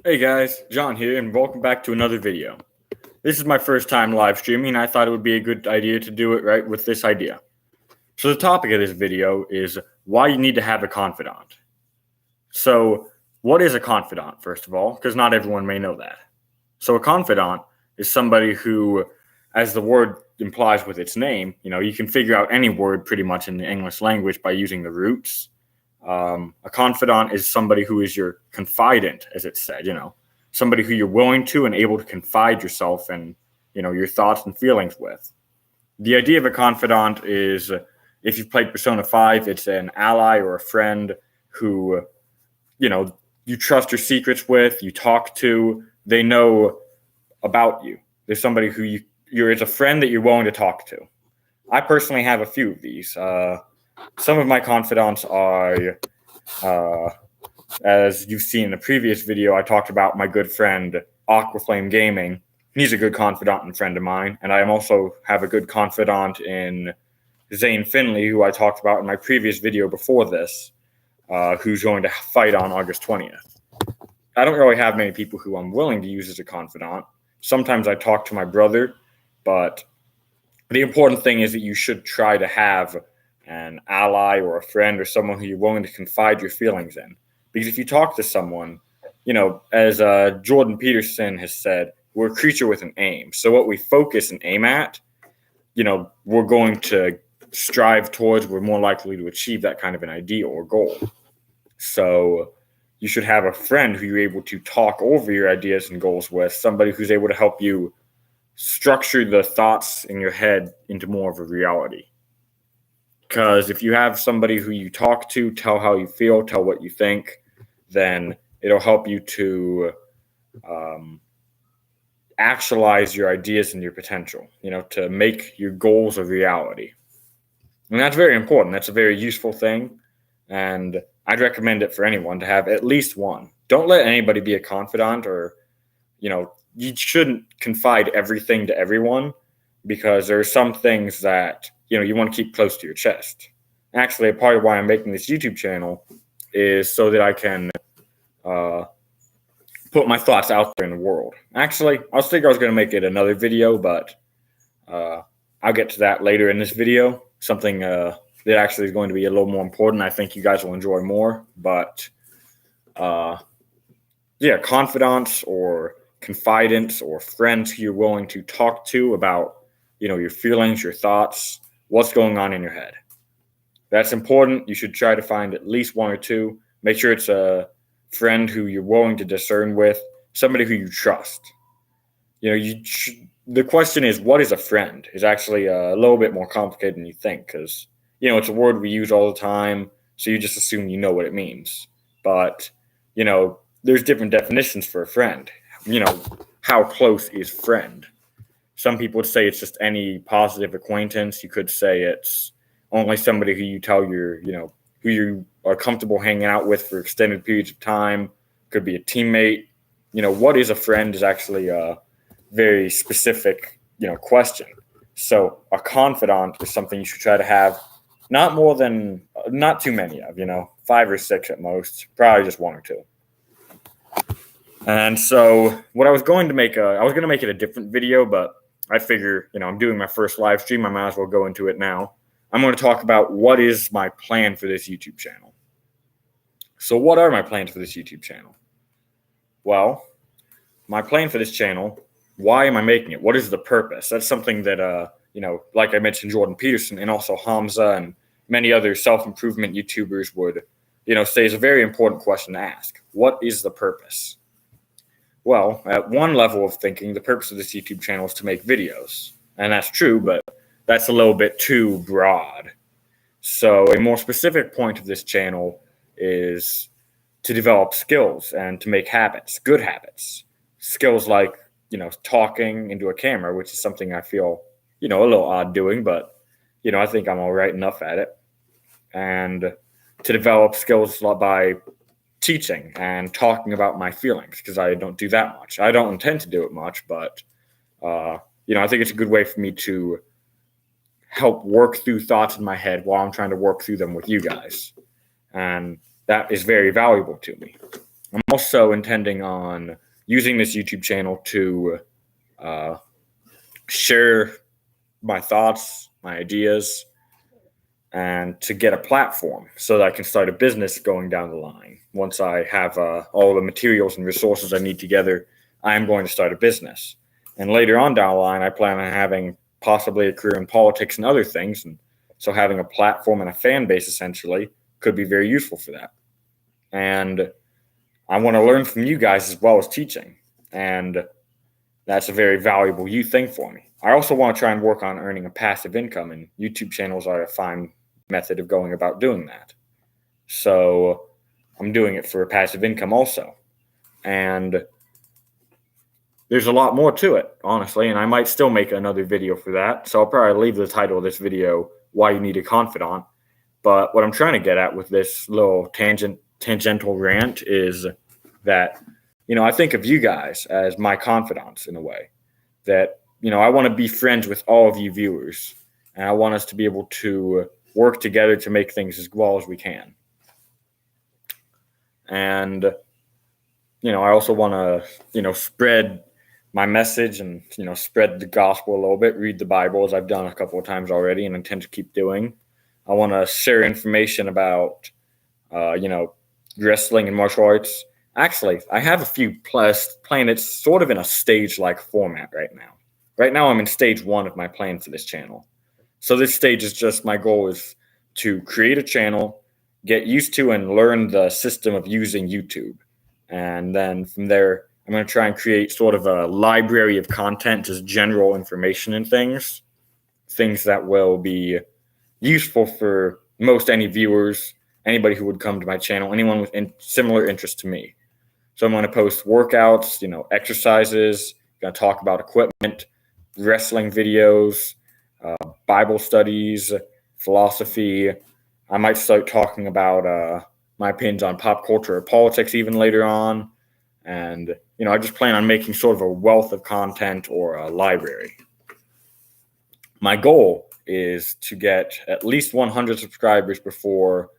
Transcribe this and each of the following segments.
Hey guys, John here, and welcome back to another video. This is my first time live streaming, and I thought it would be a good idea to do it right with this idea. So the topic of this video is why you need to have a confidant. So what is a confidant, first of all? Because not everyone may know that. So a confidant is somebody who, as the word implies with its name, you can figure out any word pretty much in the English language by using the roots. A confidant is somebody who is your confidant, as it said, somebody who you're willing to and able to confide yourself and, your thoughts and feelings with. The idea of a confidant is, if you've played Persona 5, it's an ally or a friend who, you trust your secrets with, you talk to, they know about you. There's somebody who it's a friend that you're willing to talk to. I personally have a few of these. Some of my confidants are, as you've seen in the previous video, I talked about my good friend Aquaflame Gaming. He's a good confidant and friend of mine, and I also have a good confidant in Zane Finley, who I talked about in my previous video before this, who's going to fight on August 20th. I don't really have many people who I'm willing to use as a confidant. Sometimes I talk to my brother, but the important thing is that you should try to have an ally or a friend or someone who you're willing to confide your feelings in. Because if you talk to someone, as Jordan Peterson has said, we're a creature with an aim. So what we focus and aim at, we're going to strive towards, we're more likely to achieve that kind of an ideal or goal. So you should have a friend who you're able to talk over your ideas and goals with, somebody who's able to help you structure the thoughts in your head into more of a reality. Because if you have somebody who you talk to, tell how you feel, tell what you think, then it'll help you to actualize your ideas and your potential, to make your goals a reality. And that's very important. That's a very useful thing. And I'd recommend it for anyone to have at least one. Don't let anybody be a confidant, or, you shouldn't confide everything to everyone, because there are some things that, you want to keep close to your chest. Actually, a part of why I'm making this YouTube channel is so that I can put my thoughts out there in the world. Actually, I was thinking I was going to make it another video, but I'll get to that later in this video. Something that actually is going to be a little more important. I think you guys will enjoy more. But confidants or confidants or friends who you're willing to talk to about, your feelings, your thoughts, what's going on in your head. That's important. You should try to find at least one or two. Make sure it's a friend who you're willing to discern with, somebody who you trust. The question is, what is a friend? Is actually a little bit more complicated than you think, because, it's a word we use all the time, so you just assume you know what it means. But, there's different definitions for a friend. How close is friend? Some people would say it's just any positive acquaintance. You could say it's only somebody who you tell who you are comfortable hanging out with for extended periods of time. Could be a teammate. What is a friend is actually a very specific, question. So a confidant is something you should try to have not too many of, 5 or 6 at most, probably just 1 or 2. And so what I was going to make, I was going to make it a different video, but I figure, I'm doing my first live stream. I might as well go into it now. I'm going to talk about what is my plan for this YouTube channel. So what are my plans for this YouTube channel? Well, my plan for this channel, why am I making it? What is the purpose? That's something that, like I mentioned, Jordan Peterson and also Hamza and many other self-improvement YouTubers would, say is a very important question to ask. What is the purpose? Well, at one level of thinking, the purpose of this YouTube channel is to make videos. And that's true, but that's a little bit too broad. So a more specific point of this channel is to develop skills and to make habits, good habits. Skills like, talking into a camera, which is something I feel, a little odd doing, but, I think I'm all right enough at it. And to develop skills by teaching and talking about my feelings, because I don't do that much. I don't intend to do it much, but, I think it's a good way for me to help work through thoughts in my head while I'm trying to work through them with you guys. And that is very valuable to me. I'm also intending on using this YouTube channel to share my thoughts, my ideas, and to get a platform so that I can start a business going down the line. Once I have all the materials and resources I need together, I am going to start a business. And later on down the line, I plan on having possibly a career in politics and other things. And so having a platform and a fan base essentially could be very useful for that. And I want to learn from you guys as well as teaching. And that's a very valuable thing for me. I also want to try and work on earning a passive income, and YouTube channels are a fine method of going about doing that. So I'm doing it for a passive income also. And there's a lot more to it, honestly, and I might still make another video for that. So I'll probably leave the title of this video, Why You Need a Confidant. But what I'm trying to get at with this little tangential rant is that, I think of you guys as my confidants in a way. That, I want to be friends with all of you viewers, and I want us to be able to work together to make things as well as we can. And, I also want to, spread my message and, spread the gospel a little bit, read the Bible as I've done a couple of times already and intend to keep doing. I want to share information about, wrestling and martial arts. Actually, I have a few planned. It's sort of in a stage-like format right now. Right now, I'm in stage 1 of my plan for this channel. So this stage is just, my goal is to create a channel, get used to and learn the system of using YouTube. And then from there, I'm going to try and create sort of a library of content, just general information and things that will be useful for most any viewers, anybody who would come to my channel, anyone with similar interest to me. So I'm going to post workouts, exercises, going to talk about equipment, wrestling videos, Bible studies, philosophy. I might start talking about my opinions on pop culture or politics even later on. And, I just plan on making sort of a wealth of content or a library. My goal is to get at least 100 subscribers before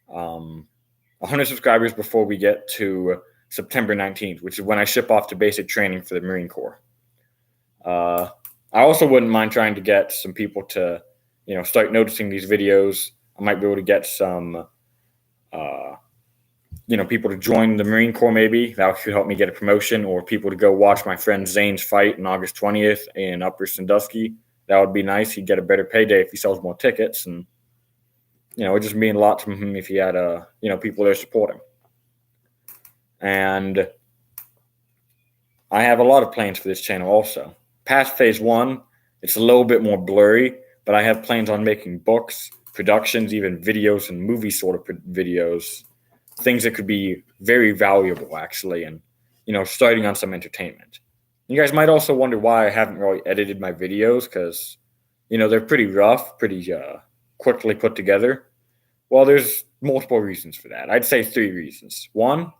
100 subscribers before we get to September 19th, which is when I ship off to basic training for the Marine Corps. I also wouldn't mind trying to get some people to, start noticing these videos. I might be able to get some, people to join the Marine Corps maybe. That could help me get a promotion, or people to go watch my friend Zane's fight on August 20th in Upper Sandusky. That would be nice. He'd get a better payday if he sells more tickets, and it would just mean a lot to him if he had people there supporting. And I have a lot of plans for this channel also. Past phase 1, it's a little bit more blurry, but I have plans on making books, productions, even videos and movie sort of videos, things that could be very valuable actually, and starting on some entertainment. You guys might also wonder why I haven't really edited my videos, because they're pretty rough, pretty quickly put together. Well, there's multiple reasons for that. I'd say 3 reasons. One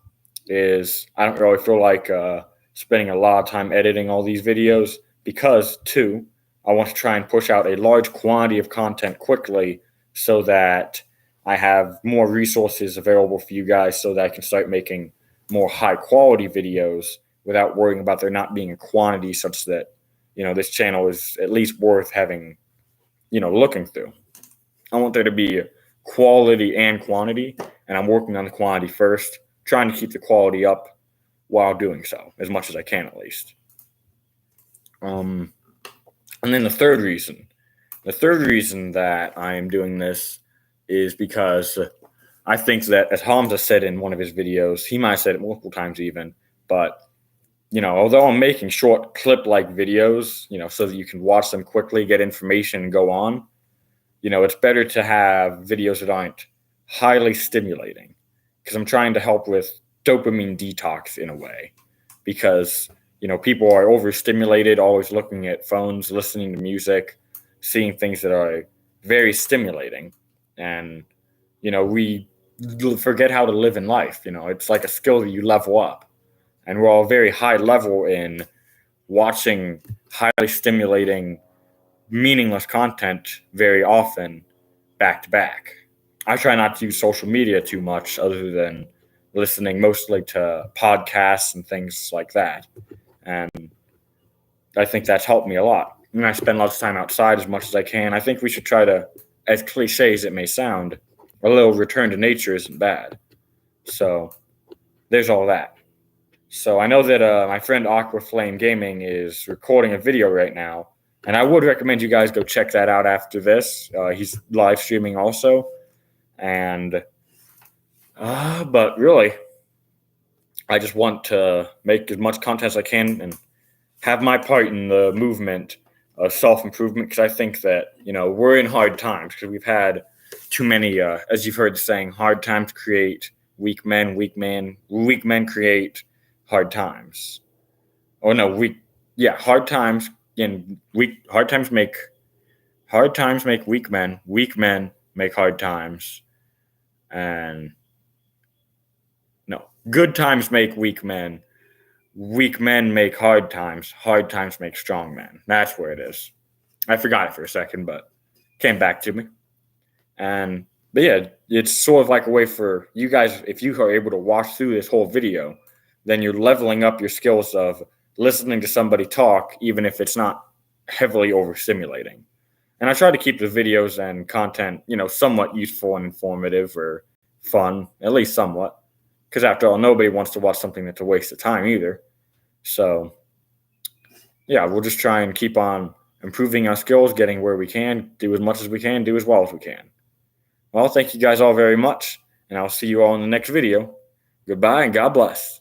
is I don't really feel like spending a lot of time editing all these videos, because 2, I want to try and push out a large quantity of content quickly so that I have more resources available for you guys, so that I can start making more high quality videos without worrying about there not being a quantity such that, this channel is at least worth having, looking through. I want there to be quality and quantity, and I'm working on the quantity first, trying to keep the quality up while doing so, as much as I can at least. And then the third reason that I am doing this is because I think that, as Hamza said in one of his videos, he might have said it multiple times even, but, although I'm making short clip-like videos, so that you can watch them quickly, get information, and go on, it's better to have videos that aren't highly stimulating, because I'm trying to help with dopamine detox in a way, because, people are overstimulated, always looking at phones, listening to music, seeing things that are very stimulating. And, we forget how to live in life. It's like a skill that you level up. And we're all very high level in watching highly stimulating, meaningless content very often back to back. I try not to use social media too much, other than, listening mostly to podcasts and things like that. And I think that's helped me a lot. And I spend lots of time outside as much as I can. I think we should try to, as cliche as it may sound, a little return to nature isn't bad. So there's all that. So I know that my friend Aqua Flame Gaming is recording a video right now, and I would recommend you guys go check that out after this. He's live streaming also, and but really, I just want to make as much content as I can and have my part in the movement of self improvement, because I think that we're in hard times because we've had too many, as you've heard the saying, hard times create weak men, weak men create hard times. Oh no, hard times and hard times make weak men make hard times, and no, good times make weak men make hard times make strong men. That's where it is. I forgot it for a second, but came back to me. And but yeah, it's sort of like a way for you guys, if you are able to watch through this whole video, then you're leveling up your skills of listening to somebody talk, even if it's not heavily overstimulating. And I try to keep the videos and content, somewhat useful and informative or fun, at least somewhat. Because after all, nobody wants to watch something that's a waste of time either. So, yeah, we'll just try and keep on improving our skills, getting where we can, do as much as we can, do as well as we can. Well, thank you guys all very much, and I'll see you all in the next video. Goodbye, and God bless.